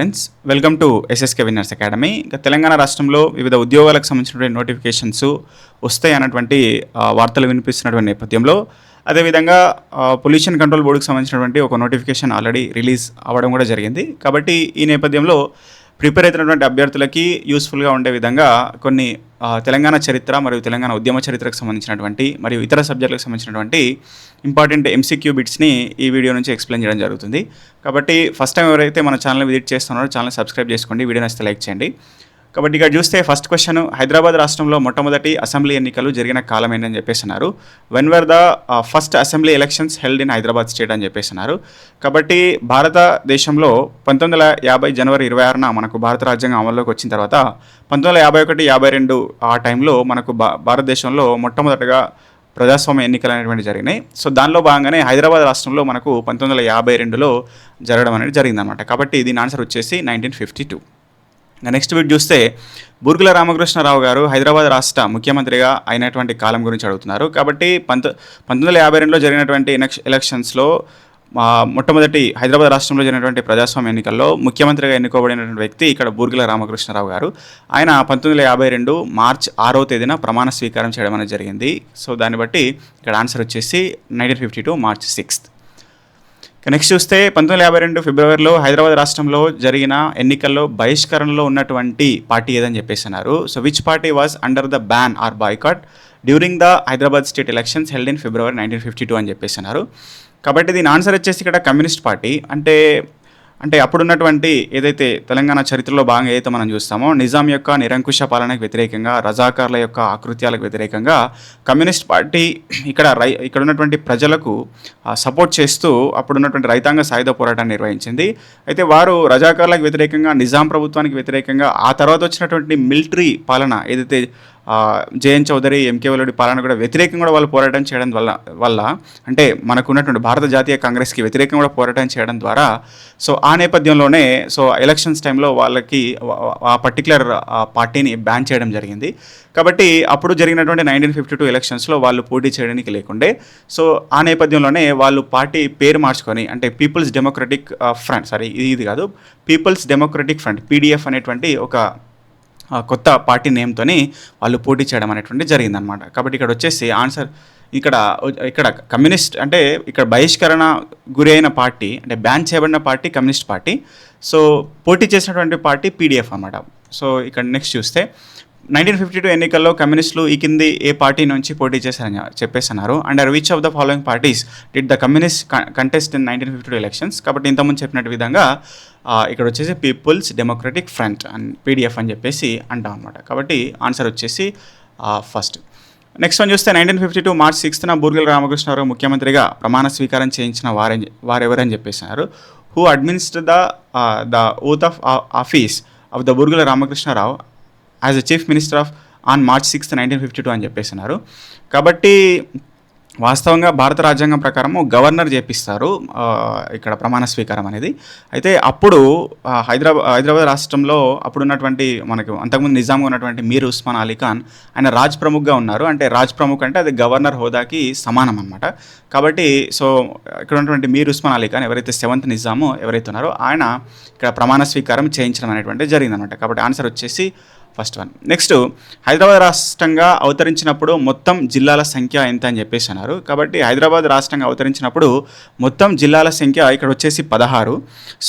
Friends, welcome to SSK winners academy. ఇంకా తెలంగాణ రాష్ట్రంలో వివిధ ఉద్యోగాలకు సంబంధించినటువంటి నోటిఫికేషన్స్ వస్తాయి అన్నటువంటి వార్తలు వినిపిస్తున్నటువంటి నేపథ్యంలో, అదేవిధంగా పొల్యూషన్ కంట్రోల్ బోర్డుకి సంబంధించినటువంటి ఒక నోటిఫికేషన్ ఆల్రెడీ రిలీజ్ అవ్వడం కూడా జరిగింది. కాబట్టి ఈ నేపథ్యంలో ప్రిపేర్ అవుతున్నటువంటి అభ్యర్థులకి యూస్ఫుల్గా ఉండే విధంగా కొన్ని తెలంగాణ చరిత్ర మరియు తెలంగాణ ఉద్యమ చరిత్రకు సంబంధించినటువంటి మరియు ఇతర సబ్జెక్టులకు సంబంధించినటువంటి ఇంపార్టెంట్ ఎంసీక్యూ బిట్స్ని ఈ వీడియో నుంచి ఎక్స్ప్లెయిన్ చేయడం జరుగుతుంది. కాబట్టి ఫస్ట్ టైం ఎవరైతే మన ఛానల్ విజిట్ చేస్తున్నారో ఛానల్ సబ్స్క్రైబ్ చేసుకోండి, వీడియో నచ్చితే లైక్ చేయండి. కాబట్టి ఇక్కడ చూస్తే ఫస్ట్ క్వశ్చన్, హైదరాబాద్ రాష్ట్రంలో మొట్టమొదటి అసెంబ్లీ ఎన్నికలు జరిగిన కాలం ఏంటని చెప్పేస్తున్నారు. When were the first assembly elections held in Hyderabad state అని చెప్పేస్తున్నారు. కాబట్టి భారతదేశంలో 1950 జనవరి 26న మనకు భారత రాజ్యాంగం అమల్లోకి వచ్చిన తర్వాత 1951, 52 ఆ టైంలో మనకు భారతదేశంలో మొట్టమొదటిగా ప్రజాస్వామ్య ఎన్నికలు అనేటువంటి జరిగినాయి. సో దానిలో భాగంగానే హైదరాబాద్ రాష్ట్రంలో మనకు 1952లో జరగడం అనేది జరిగిందనమాట. కాబట్టి దీని ఆన్సర్ వచ్చేసి 1952. నెక్స్ట్ వీడియో చూస్తే, బూర్గుల రామకృష్ణారావు గారు హైదరాబాద్ రాష్ట్ర ముఖ్యమంత్రిగా అయినటువంటి కాలం గురించి అడుగుతున్నారు. కాబట్టి 1952లో జరిగినటువంటి ఎలక్షన్స్లో మొట్టమొదటి హైదరాబాద్ రాష్ట్రంలో జరిగినటువంటి ప్రజాస్వామ్య ఎన్నికల్లో ముఖ్యమంత్రిగా ఎన్నుకోబడినటువంటి వ్యక్తి ఇక్కడ బూర్గుల రామకృష్ణారావు గారు. ఆయన 1952 మార్చి 6వ తేదీన ప్రమాణ స్వీకారం చేయడం అనేది జరిగింది. సో దాన్ని బట్టి ఇక్కడ ఆన్సర్ వచ్చేసి 1952 మార్చ్ 6th. నెక్స్ట్ చూస్తే, 1952 ఫిబ్రవరిలో హైదరాబాద్ రాష్ట్రంలో జరిగిన ఎన్నికల్లో బహిష్కరణలో ఉన్నటువంటి పార్టీ ఏదని చెప్పేస్తున్నారు. So which party was under the ban or boycott during the Hyderabad state elections held in February 1952 అని చెప్పేస్తున్నారు. కాబట్టి దీని ఆన్సర్ వచ్చేసి ఇక్కడ కమ్యూనిస్ట్ పార్టీ. అంటే అప్పుడున్నటువంటి ఏదైతే తెలంగాణ చరిత్రలో భాగంగా ఏదైతే మనం చూస్తామో, నిజాం యొక్క నిరంకుశ పాలనకు వ్యతిరేకంగా, రజాకార్ల యొక్క ఆకృత్యాలకు వ్యతిరేకంగా కమ్యూనిస్ట్ పార్టీ ఇక్కడ ఉన్నటువంటి ప్రజలకు సపోర్ట్ చేస్తూ అప్పుడున్నటువంటి రైతాంగ సాయుధ పోరాటాన్ని నిర్వహించింది. అయితే వారు రజాకార్లకు వ్యతిరేకంగా, నిజాం ప్రభుత్వానికి వ్యతిరేకంగా, ఆ తర్వాత వచ్చినటువంటి మిలిటరీ పాలన ఏదైతే జేఎన్ చౌదరి, ఎంకే వల్లడి పాలన కూడా వ్యతిరేకంగా కూడా వాళ్ళు పోరాటం చేయడం వల్ల అంటే మనకున్నటువంటి భారత జాతీయ కాంగ్రెస్కి వ్యతిరేకంగా కూడా పోరాటం చేయడం ద్వారా, సో ఆ నేపథ్యంలోనే సో ఎలక్షన్స్ టైంలో వాళ్ళకి ఆ పర్టికులర్ పార్టీని బ్యాన్ చేయడం జరిగింది. కాబట్టి అప్పుడు జరిగినటువంటి 1952 ఎలక్షన్స్లో వాళ్ళు పోటీ చేయడానికి లేకుండే. సో ఆ నేపథ్యంలోనే వాళ్ళు పార్టీ పేరు మార్చుకొని, అంటే పీపుల్స్ డెమోక్రటిక్ ఫ్రంట్, ఇది కాదు, పీపుల్స్ డెమోక్రటిక్ ఫ్రంట్ పీడిఎఫ్ అనేటువంటి ఒక కొత్త పార్టీ నేమ్తోని వాళ్ళు పోటీ చేయడం అనేటువంటి జరిగిందనమాట. కాబట్టి ఇక్కడ వచ్చేసి ఆన్సర్ ఇక్కడ కమ్యూనిస్ట్, అంటే ఇక్కడ బహిష్కరణ గురి అయిన పార్టీ, అంటే బ్యాన్ చేయబడిన పార్టీ కమ్యూనిస్ట్ పార్టీ. సో పోటీ చేసినటువంటి పార్టీ పీడిఎఫ్ అనమాట. సో ఇక్కడ నెక్స్ట్ చూస్తే, 1952 ఎన్నికల్లో కమ్యూనిస్టులు ఈ కింది ఏ పార్టీ నుంచి పోటీ చేశారని చెప్పేస్తున్నారు. Under which of the following parties did the communist contest in 1952 elections. కాబట్టి ఇంతకుముందు చెప్పినట్టు విధంగా ఇక్కడ వచ్చేసి people's democratic front and PDF అని చెప్పేసి అంటాం అనమాట. కాబట్టి ఆన్సర్ వచ్చేసి ఫస్ట్. నెక్స్ట్ వన్ చూస్తే, 1952 మార్చ్ 6న బూర్గుల రామకృష్ణారావు ముఖ్యమంత్రిగా ప్రమాణ స్వీకారం చేయించిన వారెవరని చెప్పేసినారు. Who administer the oath of office of the Burgula Ramakrishna Rao as a chief minister on March 6th, 1952 అని చెప్పేస్తున్నారు. కాబట్టి వాస్తవంగా భారత రాజ్యాంగం ప్రకారము గవర్నర్ చేపిస్తారు ఇక్కడ ప్రమాణ స్వీకారం అనేది. అయితే అప్పుడు హైదరాబాద్ రాష్ట్రంలో అప్పుడున్నటువంటి మనకు అంతకుముందు నిజాంగా ఉన్నటువంటి మీర్ ఉస్మాన్ అలీ ఖాన్, ఆయన రాజ్ ప్రముఖ్గా ఉన్నారు. అంటే రాజ్ ప్రముఖ్ అంటే అది గవర్నర్ హోదాకి సమానం అనమాట. కాబట్టి సో ఇక్కడ ఉన్నటువంటి మీర్ ఉస్మాన్ అలీ ఖాన్ ఎవరైతే 7th నిజాము ఎవరైతే ఉన్నారో ఆయన ఇక్కడ ప్రమాణ స్వీకారం చేయించడం అనేటువంటి జరిగిందనమాట. కాబట్టి ఆన్సర్ వచ్చేసి ఫస్ట్ వన్. నెక్స్ట్, హైదరాబాద్ రాష్ట్రంగా అవతరించినప్పుడు మొత్తం జిల్లాల సంఖ్య ఎంత అని చెప్పేసి అన్నారు. కాబట్టి హైదరాబాద్ రాష్ట్రంగా అవతరించినప్పుడు మొత్తం జిల్లాల సంఖ్య ఇక్కడ వచ్చేసి 16.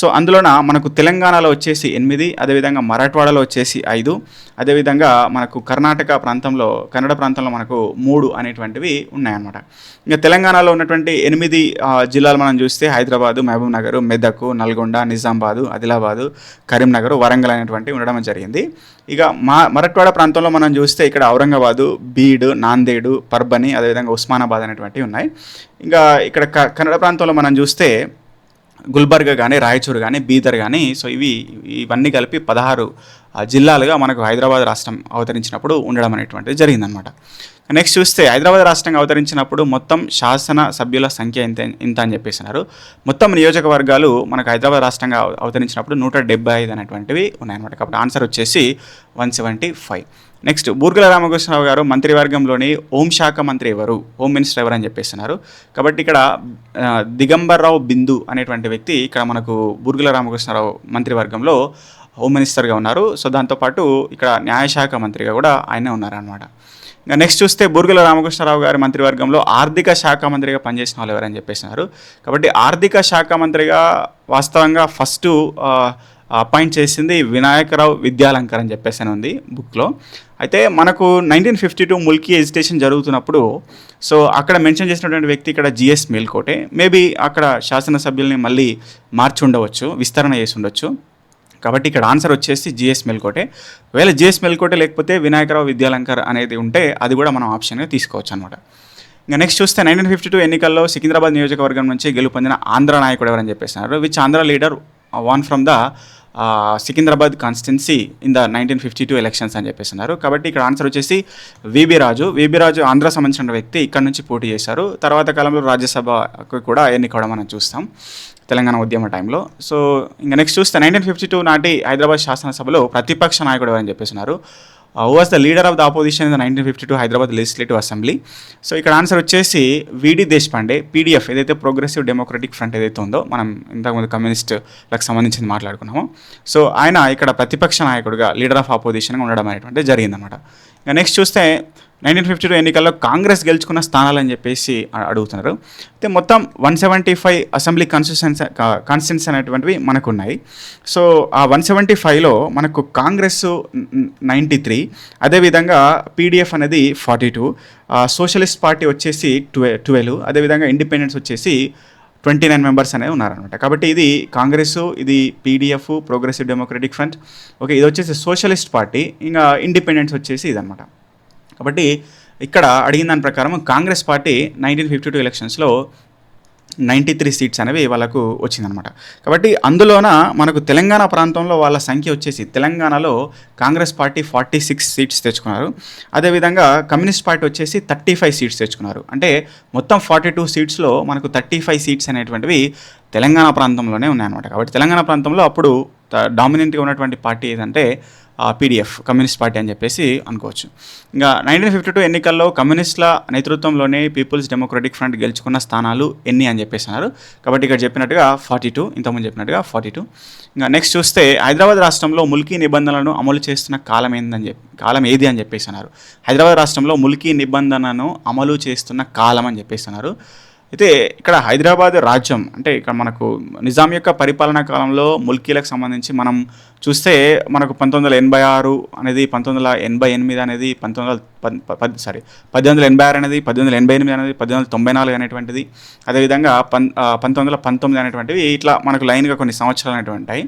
సో అందులోన మనకు తెలంగాణలో వచ్చేసి 8, అదేవిధంగా మరాఠవాడలో వచ్చేసి 5, అదేవిధంగా మనకు కర్ణాటక ప్రాంతంలో, కన్నడ ప్రాంతంలో మనకు 3 అనేటువంటివి ఉన్నాయన్నమాట. ఇంకా తెలంగాణలో ఉన్నటువంటి 8 జిల్లాలు మనం చూస్తే హైదరాబాదు, మహబూబ్ నగర్, మెదక్, నల్గొండ, నిజామాబాదు, ఆదిలాబాదు, కరీంనగర్, వరంగల్ అనేటువంటివి ఉండడం జరిగింది. ఇక మరాఠవాడ ప్రాంతంలో మనం చూస్తే ఇక్కడ ఔరంగాబాదు, బీడ్, నాందేడు, పర్బని, అదేవిధంగా ఉస్మానాబాద్ అనేటువంటివి ఉన్నాయి. ఇంకా ఇక్కడ కన్నడ ప్రాంతంలో మనం చూస్తే గుల్బర్గా కానీ, రాయచూరు కానీ, బీదర్ కానీ, సో ఇవన్నీ కలిపి 16 జిల్లాలుగా మనకు హైదరాబాద్ రాష్ట్రం అవతరించినప్పుడు ఉండడం అనేటువంటిది జరిగిందనమాట. నెక్స్ట్ చూస్తే హైదరాబాద్ రాష్ట్రంగా అవతరించినప్పుడు మొత్తం శాసన సభ్యుల సంఖ్య ఇంత అని చెప్పేసినారు. మొత్తం నియోజకవర్గాలు మనకు హైదరాబాద్ రాష్ట్రంగా అవతరించినప్పుడు 175 అనేటువంటివి ఉన్నాయన్నమాట. కాబట్టి ఆన్సర్ వచ్చేసి 175. నెక్స్ట్ బూర్గుల రామకృష్ణరావు గారు మంత్రివర్గంలోని హోంశాఖ మంత్రి ఎవరు, హోమ్ మినిస్టర్ ఎవరు అని చెప్పేస్తున్నారు. కాబట్టి ఇక్కడ దిగంబర్రావు బిందు అనేటువంటి వ్యక్తి ఇక్కడ మనకు బూర్గుల రామకృష్ణరావు మంత్రివర్గంలో హోమ్ మినిస్టర్గా ఉన్నారు. సో దాంతోపాటు ఇక్కడ న్యాయశాఖ మంత్రిగా కూడా ఆయనే ఉన్నారనమాట. ఇంకా నెక్స్ట్ చూస్తే బూర్గుల రామకృష్ణరావు గారి మంత్రివర్గంలో ఆర్థిక శాఖ మంత్రిగా పనిచేసిన వాళ్ళు ఎవరని చెప్పేసినారు. కాబట్టి ఆర్థిక శాఖ మంత్రిగా వాస్తవంగా ఫస్ట్ అపాయింట్ చేసింది వినాయకరావు విద్యాలంకర్ అని చెప్పేసి అని ఉంది బుక్లో. అయితే మనకు 1952 ముల్కీ ఎజిటేషన్ జరుగుతున్నప్పుడు సో అక్కడ మెన్షన్ చేసినటువంటి వ్యక్తి ఇక్కడ జిఎస్ మేల్కోటే. మేబీ అక్కడ శాసనసభ్యుల్ని మళ్ళీ మార్చి ఉండవచ్చు, విస్తరణ చేసి ఉండొచ్చు. కాబట్టి ఇక్కడ ఆన్సర్ వచ్చేసి జిఎస్ మేల్కోటే. ఒకవేళ జిఎస్ మేల్కోటే లేకపోతే వినాయకరావు విద్యాలంకర్ అనేది ఉంటే అది కూడా మనం ఆప్షన్గా తీసుకోవచ్చు అనమాట. ఇంకా నెక్స్ట్ చూస్తే 1952 ఎన్నికల్లో సికింద్రాబాద్ నియోజకవర్గం నుంచి గెలుపొందిన ఆంధ్ర నాయకుడు ఎవరని చెప్పేసినారు. Which Andhra leader won from the Secunderabad constituency in the 1952 elections అని చెప్పేస్తున్నారు. కాబట్టి ఇక్కడ ఆన్సర్ వచ్చేసి విబి రాజు. విబి రాజు ఆంధ్ర సంబంధించిన వ్యక్తి, ఇక్కడ నుంచి పోటీ చేశారు. తర్వాత కాలంలో రాజ్యసభకు కూడా ఎన్నికవడం మనం చూస్తాం తెలంగాణ ఉద్యమ టైంలో. సో ఇంకా నెక్స్ట్ చూస్తే 1952 నాటి హైదరాబాద్ శాసనసభలో ప్రతిపక్ష నాయకుడు ఎవరని చెప్పేస్తున్నారు. Who was the leader of the opposition in the 1952 Hyderabad legislative assembly. So ఇక్కడ ఆన్సర్ వచ్చేసి విడి దేశపాండే. పీడిఎఫ్ ఏదైతే ప్రోగ్రెసివ్ డెమోక్రటిక్ ఫ్రంట్ ఏదైతే ఉందో, మనం ఇంతకుముందు కమ్యూనిస్టులకు సంబంధించింది మాట్లాడుకున్నాము. సో ఆయన ఇక్కడ ప్రతిపక్ష నాయకుడిగా లీడర్ ఆఫ్ ఆపోజిషన్గా ఉండడం అనేటువంటి జరిగిందన్నమాట. ఇంకా నెక్స్ట్ చూస్తే 1952 ఎన్నికల్లో కాంగ్రెస్ గెలుచుకున్న స్థానాలు అని చెప్పేసి అడుగుతున్నారు. అయితే మొత్తం 175 అసెంబ్లీ కాన్స్టిట్యున్సీ అనేటువంటివి మనకు ఉన్నాయి. సో ఆ 175లో మనకు కాంగ్రెస్ 93, అదేవిధంగా పీడిఎఫ్ అనేది 42, సోషలిస్ట్ పార్టీ వచ్చేసి 12, అదేవిధంగా ఇండిపెండెన్స్ వచ్చేసి 29 మెంబర్స్ అనేవి ఉన్నారనమాట. కాబట్టి ఇది కాంగ్రెస్, ఇది PDF progressive democratic front, okay, ఇది వచ్చేసి సోషలిస్ట్ పార్టీ, ఇంకా ఇండిపెండెన్స్ వచ్చేసి ఇదనమాట. కాబట్టి ఇక్కడ అడిగిన దాని ప్రకారం కాంగ్రెస్ పార్టీ 1952 ఎలక్షన్స్లో 93 సీట్స్ అనేవి వాళ్ళకు వచ్చిందనమాట. కాబట్టి అందులోన మనకు తెలంగాణ ప్రాంతంలో వాళ్ళ సంఖ్య వచ్చేసి తెలంగాణలో కాంగ్రెస్ పార్టీ 46 సీట్స్ తెచ్చుకున్నారు. అదేవిధంగా కమ్యూనిస్ట్ పార్టీ వచ్చేసి 35 సీట్స్ తెచ్చుకున్నారు. అంటే మొత్తం 42 సీట్స్లో మనకు 35 సీట్స్ అనేటువంటివి తెలంగాణ ప్రాంతంలోనే ఉన్నాయన్నమాట. కాబట్టి తెలంగాణ ప్రాంతంలో అప్పుడు డామినెంట్గా ఉన్నటువంటి పార్టీ ఏదంటే పీడిఎఫ్, కమ్యూనిస్ట్ పార్టీ అని చెప్పేసి అనుకోవచ్చు. ఇంకా 1952 ఎన్నికల్లో కమ్యూనిస్టుల నేతృత్వంలోనే పీపుల్స్ డెమోక్రటిక్ ఫ్రంట్ గెలుచుకున్న స్థానాలు ఎన్ని అని చెప్పేస్తున్నారు. కాబట్టి ఇక్కడ చెప్పినట్టుగా 42, ఇంతకుముందు చెప్పినట్టుగా 42. ఇంకా నెక్స్ట్ చూస్తే హైదరాబాద్ రాష్ట్రంలో ముల్కీ నిబంధనలను అమలు చేస్తున్న కాలం ఏది అని చెప్పేస్తున్నారు. హైదరాబాద్ రాష్ట్రంలో ముల్కీ నిబంధనను అమలు చేస్తున్న కాలం అని చెప్పేస్తున్నారు. అయితే ఇక్కడ హైదరాబాద్ రాజ్యం అంటే ఇక్కడ మనకు నిజాం యొక్క పరిపాలనా కాలంలో ముల్కీలకు సంబంధించి మనం చూస్తే మనకు 1986 అనేది, 1988 అనేది, 1886 అనేది, 1888 అనేది, 1894 అనేటువంటిది, అదేవిధంగా 1919 అనేటువంటివి ఇట్లా మనకు లైన్గా కొన్ని సంవత్సరాలు అనేటువంటి ఉంటాయి.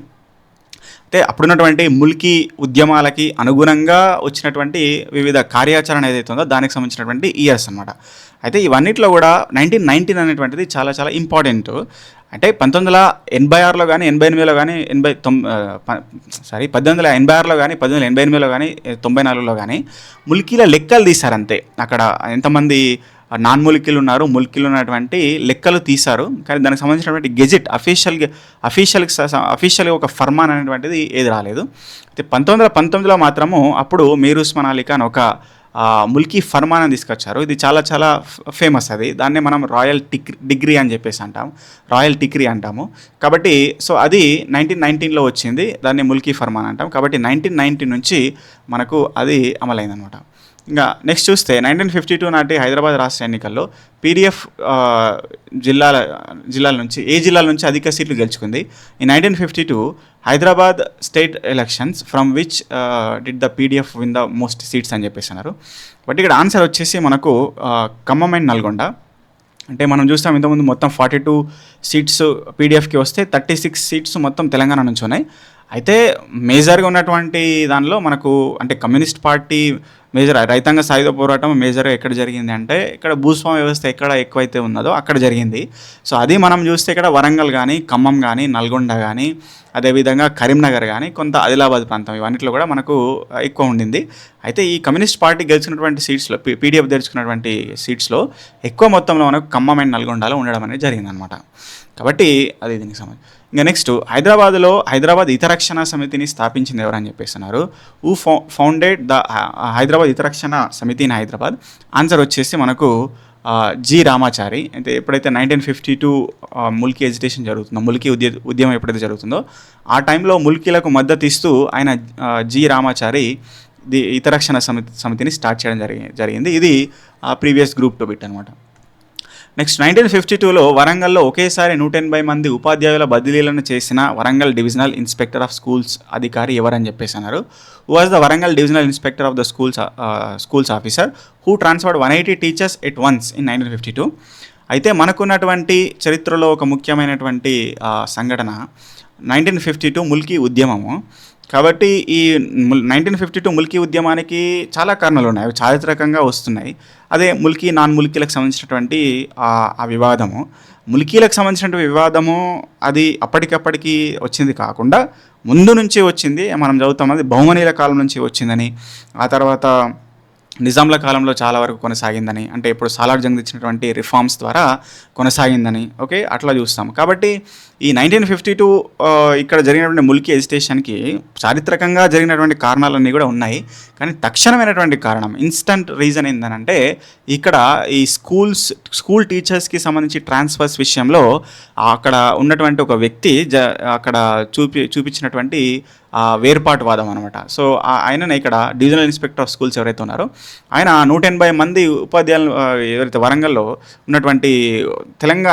అయితే అప్పుడున్నటువంటి ముల్కీ ఉద్యమాలకి అనుగుణంగా వచ్చినటువంటి వివిధ కార్యాచరణ ఏదైతే ఉందో దానికి సంబంధించినటువంటి ఇయర్స్ అనమాట. అయితే ఇవన్నిట్లో కూడా 1919 అనేటువంటిది చాలా చాలా ఇంపార్టెంట్. అంటే 1986లో కానీ 88లో కానీ 1886లో కానీ 1888లో కానీ 94లో కానీ ముల్కీల లెక్కలు తీశారంతే. అక్కడ ఎంతమంది నాన్ ముల్కీలు ఉన్నారు, ముల్కీలు ఉన్నటువంటి లెక్కలు తీశారు. కానీ దానికి సంబంధించినటువంటి గెజెట్ అఫీషియల్గా ఒక ఫర్మాన్ అనేటువంటిది ఏది రాలేదు. అయితే 1919లో మాత్రము అప్పుడు మీర్ ఉస్మాన్ అలీ ఖాన్ ఒక ముల్కీ ఫర్మాన్ తీసుకొచ్చారు. ఇది చాలా చాలా ఫేమస్. అది దాన్నే మనం రాయల్ డిగ్రీ అని చెప్పేసి అంటాము, రాయల్ డిగ్రీ అంటాము. కాబట్టి సో అది 1919లో వచ్చింది, దాన్ని ముల్కీ ఫర్మాన్ అంటాం. కాబట్టి 1919 నుంచి మనకు అది అమలైందనమాట. ఇంకా నెక్స్ట్ చూస్తే 1952 నాటి హైదరాబాద్ రాష్ట్ర ఎన్నికల్లో పీడిఎఫ్ జిల్లాల నుంచి అధిక సీట్లు గెలుచుకుంది. ఈ 1952 Hyderabad state elections from which did the PDF win the most seats అని చెప్పేస్తున్నారు. బట్ ఇక్కడ ఆన్సర్ వచ్చేసి మనకు ఖమ్మం అండ్ నల్గొండ. అంటే మనం చూస్తాం ఇంతకుముందు మొత్తం 42 సీట్స్ పీడిఎఫ్కి వస్తే 36 సీట్స్ మొత్తం తెలంగాణ నుంచి ఉన్నాయి. అయితే మేజర్‌గా ఉన్నటువంటి దానిలో మనకు అంటే కమ్యూనిస్ట్ పార్టీ మేజర్ రైతాంగ సాయుధ పోరాటం మేజర్‌గా ఎక్కడ జరిగింది అంటే, ఇక్కడ భూస్వామ్య వ్యవస్థ ఎక్కడ ఎక్కువైతే ఉన్నదో అక్కడ జరిగింది. సో, అది మనం చూస్తే ఇక్కడ వరంగల్ గానీ, ఖమ్మం గానీ, నల్గొండ గానీ, అదేవిధంగా కరీంనగర్ గానీ, కొంత ఆదిలాబాద్ ప్రాంతం ఇవన్నిట్లో కూడా మనకు ఎక్కువ ఉండింది. అయితే ఈ కమ్యూనిస్ట్ పార్టీ గెలిచినటువంటి సీట్స్‌లో పీడీఎఫ్ గెలుచుకున్నటువంటి సీట్స్‌లో ఎక్కువ మొత్తంలో మనకు ఖమ్మం అండ్ నల్గొండలో ఉండడం అనేది జరిగిందనమాట. కాబట్టి అది దీనికి సంబంధించి. ఇంక నెక్స్ట్ హైదరాబాద్ హితరక్షణ సమితిని స్థాపించింది ఎవరని చెప్పేస్తున్నారు. ఫౌండెడ్ ద హైదరాబాద్ హితరక్షణ సమితి ఇన్ హైదరాబాద్. ఆన్సర్ వచ్చేసి మనకు జి రామాచారి. అయితే ఎప్పుడైతే 1952 ముల్కీ ఎజిటేషన్ జరుగుతుందో, ముల్కీ ఉద్యమం ఎప్పుడైతే జరుగుతుందో ఆ టైంలో ముల్కీలకు మద్దతు ఇస్తూ ఆయన జి రామాచారి హితరక్షణ సమితిని స్టార్ట్ చేయడం జరిగింది. ఇది ప్రీవియస్ గ్రూప్ 2 బిట్ అనమాట. నెక్స్ట్ 1952లో వరంగల్లో ఒకేసారి 180 మంది ఉపాధ్యాయుల బదిలీలను చేసిన Warangal divisional inspector of schools అధికారి ఎవరని చెప్పేసి అన్నారు. Who was the Warangal divisional inspector of the schools officer who transferred 180 teachers at once in 1952. అయితే మనకున్నటువంటి చరిత్రలో ఒక ముఖ్యమైనటువంటి సంఘటన 1952 ముల్కీ ఉద్యమము. కాబట్టి ఈ 1952 ముల్కీ ఉద్యమానికి చాలా కారణాలు ఉన్నాయి, అవి చారిత్రకంగా వస్తున్నాయి. అదే ముల్కీ నాన్ ముల్కీలకు సంబంధించినటువంటి ఆ వివాదము, ముల్కీలకు సంబంధించినటువంటి వివాదము అది అప్పటికప్పటికి వచ్చింది కాకుండా ముందు నుంచి వచ్చింది. మనం చదువుతాం అది బహుమనీల కాలం నుంచి వచ్చిందని, ఆ తర్వాత నిజాంల కాలంలో చాలా వరకు కొనసాగిందని, అంటే ఇప్పుడు సాలార్ జంగ్ ఇచ్చినటువంటి రిఫార్మ్స్ ద్వారా కొనసాగిందని, ఓకే, అట్లా చూస్తాం. కాబట్టి ఈ 1952 ఇక్కడ జరిగినటువంటి ముల్కీ ఎజిటేషన్కి చారిత్రకంగా జరిగినటువంటి కారణాలన్నీ కూడా ఉన్నాయి. కానీ తక్షణమైనటువంటి కారణం, ఇన్స్టంట్ రీజన్ ఏంటంటే ఇక్కడ ఈ స్కూల్ టీచర్స్కి సంబంధించి ట్రాన్స్ఫర్స్ విషయంలో అక్కడ ఉన్నటువంటి ఒక వ్యక్తి అక్కడ చూపించినటువంటి వేర్పాటువాదం అనమాట. సో ఆయననే ఇక్కడ డివిజనల్ ఇన్స్పెక్టర్ ఆఫ్ స్కూల్స్ ఎవరైతే ఉన్నారో ఆయన 180 మంది ఉపాధ్యాయులు ఎవరైతే వరంగల్లో ఉన్నటువంటి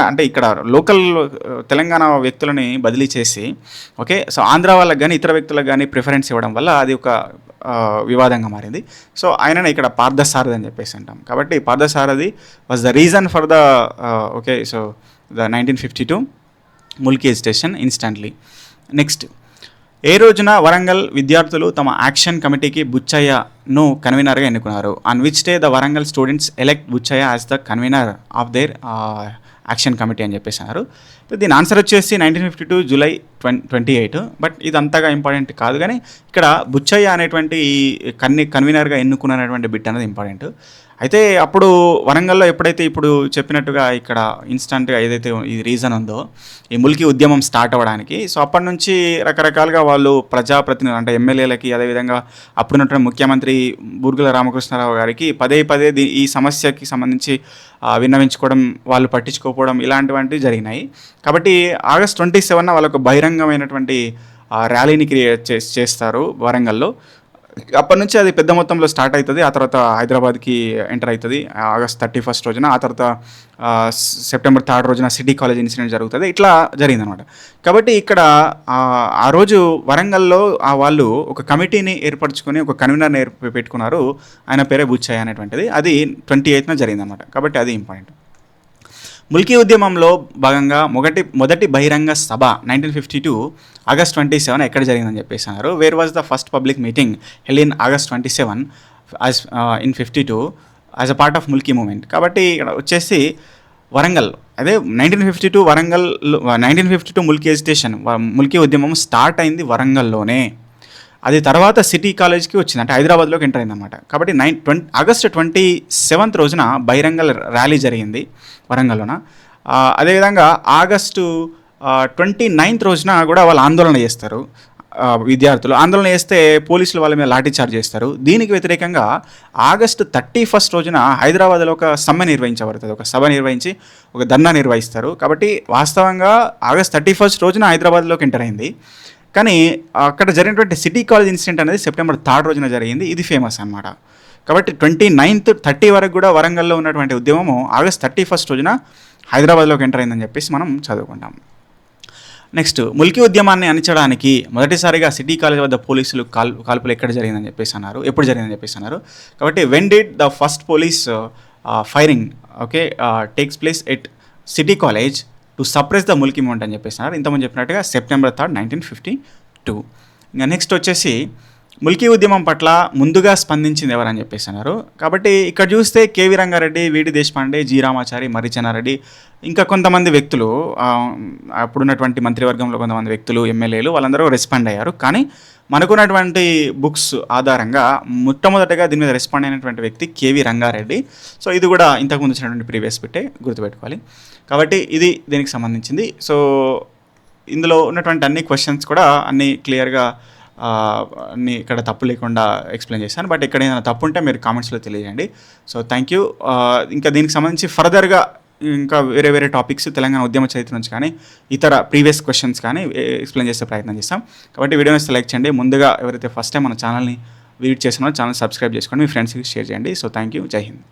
అంటే ఇక్కడ లోకల్ తెలంగాణ వ్యక్తులని బదిలీ చేసి, ఓకే, సో ఆంధ్ర వాళ్ళకి కానీ ఇతర వ్యక్తులకు కానీ ప్రిఫరెన్స్ ఇవ్వడం వల్ల అది ఒక వివాదంగా మారింది. సో ఆయననే ఇక్కడ పార్థసారథి అని చెప్పేసి అంటాం. కాబట్టి Parthasarathi was the reason for the okay, so the 1952 Mulki agitation instantly. Next, ఏ రోజున వరంగల్ విద్యార్థులు తమ యాక్షన్ కమిటీకి బుచ్చయ్యను కన్వీనర్గా ఎన్నుకున్నారు? On which day the Warangal students elect Buchaiah as the convener of their action committee అని చెప్పేసి అన్నారు. దీని ఆన్సర్ వచ్చేసి 1952 జూలై 28. బట్ ఇది అంతగా ఇంపార్టెంట్ కాదు, కానీ ఇక్కడ బుచ్చయ్య అనేటువంటి కన్వీనర్గా ఎన్నుకున్నటువంటి బిట్ అనేది ఇంపార్టెంట్. అయితే అప్పుడు వరంగల్లో ఎప్పుడైతే ఇప్పుడు చెప్పినట్టుగా ఇక్కడ ఇన్స్టంట్గా ఏదైతే ఈ రీజన్ ఉందో ఈ ముల్కీ ఉద్యమం స్టార్ట్ అవ్వడానికి, సో అప్పటి నుంచి రకరకాలుగా వాళ్ళు ప్రజాప్రతినిధులు అంటే ఎమ్మెల్యేలకి, అదేవిధంగా అప్పుడున్నటువంటి ముఖ్యమంత్రి బూర్గుల రామకృష్ణారావు గారికి పదే ఈ సమస్యకి సంబంధించి విన్నవించుకోవడం, వాళ్ళు పట్టించుకోకపోవడం ఇలాంటివంటివి జరిగినాయి. కాబట్టి ఆగస్ట్ 27 వాళ్ళకు బహిరంగమైనటువంటి ర్యాలీని క్రియేట్ చేస్తారు వరంగల్లో. అప్పటి నుంచి అది పెద్ద మొత్తంలో స్టార్ట్ అవుతుంది. ఆ తర్వాత హైదరాబాద్కి ఎంటర్ అవుతుంది ఆగస్ట్ 31 రోజున. ఆ తర్వాత సెప్టెంబర్ 3 రోజున సిటీ కాలేజ్ ఇన్సిడెంట్ జరుగుతుంది. ఇట్లా జరిగిందనమాట. కాబట్టి ఇక్కడ ఆ రోజు వరంగల్లో వాళ్ళు ఒక కమిటీని ఏర్పరచుకొని ఒక కన్వీనర్ని పెట్టుకున్నారు. ఆయన పేరే బుచ్చయ్య అనేటువంటిది. అది 28న జరిగిందనమాట. కాబట్టి అది ఇంపార్టెంట్. ముల్కీ ఉద్యమంలో భాగంగా మొదటి బహిరంగ సభ 1952 ఆగస్ట్ 27 ఎక్కడ జరిగిందని చెప్పేసి అన్నారు. Where was the first public meeting held in August 27 ఇన్ 52 as a part of Mulki movement. కాబట్టి ఇక్కడ వచ్చేసి వరంగల్, అదే 1952 ముల్కీ ఎజిటేషన్, ముల్కీ ఉద్యమం స్టార్ట్ అయింది వరంగల్లోనే. అది తర్వాత సిటీ కాలేజ్కి వచ్చింది, అంటే హైదరాబాద్లోకి ఎంటర్ అయిందన్నమాట. కాబట్టి ఆగస్ట్ 27 రోజున బహిరంగ ర్యాలీ జరిగింది వరంగల్లోన. అదేవిధంగా ఆగస్టు 29 రోజున కూడా వాళ్ళు ఆందోళన చేస్తారు. విద్యార్థులు ఆందోళన చేస్తే పోలీసులు వాళ్ళ మీద లాఠీ చార్జ్ చేస్తారు. దీనికి వ్యతిరేకంగా ఆగస్టు 31 రోజున హైదరాబాద్లో ఒక సమ్మె నిర్వహించబడుతుంది. ఒక సభ నిర్వహించి ఒక ధర్నా నిర్వహిస్తారు. కాబట్టి వాస్తవంగా ఆగస్ట్ 31 రోజున హైదరాబాద్లోకి ఎంటర్ అయింది. కానీ అక్కడ జరిగినటువంటి సిటీ కాలేజ్ ఇన్సిడెంట్ అనేది సెప్టెంబర్ 3 రోజున జరిగింది. ఇది ఫేమస్ అనమాట. కాబట్టి 29th 30 వరకు కూడా వరంగల్లో ఉన్నటువంటి ఉద్యమము ఆగస్ట్ 31 రోజున హైదరాబాద్లోకి ఎంటర్ అయిందని చెప్పేసి మనం చదువుకుంటాం. నెక్స్ట్, ముల్కీ ఉద్యమాన్ని అణిచడానికి మొదటిసారిగా సిటీ కాలేజ్ వద్ద పోలీసులు కాల్పులు ఎక్కడ జరిగిందని చెప్పేసి అన్నారు, ఎప్పుడు జరిగిందని చెప్పేసి అన్నారు. కాబట్టి when did the first police firing okay takes place at city college to suppress the Mulki movement అని చెప్పేసి అన్నారు. ఇంతకుముందు చెప్పినట్టుగా సెప్టెంబర్ 3, 1952 2. ఇంకా నెక్స్ట్ వచ్చేసి ముల్కీ ఉద్యమం పట్ల ముందుగా స్పందించింది ఎవరని చెప్పేసి అన్నారు. కాబట్టి ఇక్కడ చూస్తే కేవీ రంగారెడ్డి, వీడి దేశపాండే, జి రామాచారి, మర్రి చెన్నారెడ్డి, ఇంకా కొంతమంది వ్యక్తులు అప్పుడున్నటువంటి మంత్రివర్గంలో కొంతమంది వ్యక్తులు, ఎమ్మెల్యేలు వాళ్ళందరూ రెస్పాండ్ అయ్యారు. కానీ మనకున్నటువంటి బుక్స్ ఆధారంగా మొట్టమొదటగా దీని మీద రెస్పాండ్ అయినటువంటి వ్యక్తి కేవీ రంగారెడ్డి. సో ఇది కూడా ఇంతకుముందు వచ్చినటువంటి ప్రీవియస్ బిట్టే, గుర్తుపెట్టుకోవాలి. కాబట్టి ఇది దీనికి సంబంధించింది. సో ఇందులో ఉన్నటువంటి అన్ని క్వశ్చన్స్ కూడా అన్నీ క్లియర్గా అన్నీ ఇక్కడ తప్పు లేకుండా ఎక్స్ప్లెయిన్ చేశాను. బట్ ఇక్కడ ఏదైనా తప్పు ఉంటే మీరు కామెంట్స్లో తెలియజేయండి. So thank you. ఇంకా దీనికి సంబంధించి ఫర్దర్గా ఇంకా వేరే వేరే టాపిక్స్ తెలంగాణ ఉద్యమ చరిత్ర నుంచి కానీ ఇతర ప్రీవియస్ క్వశ్చన్స్ కానీ ఎక్స్ప్లెయిన్ చేసే ప్రయత్నం చేస్తాం. కాబట్టి వీడియోని వస్తే లైక్ చేయండి. ముందుగా ఎవరైతే ఫస్ట్ టైం మన ఛానల్ని విజిట్ చేస్తున్నారో ఛానల్ సబ్స్క్రైబ్ చేసుకోండి, మీ ఫ్రెండ్స్కి షేర్ చేయండి. So thank you. జై హింద్.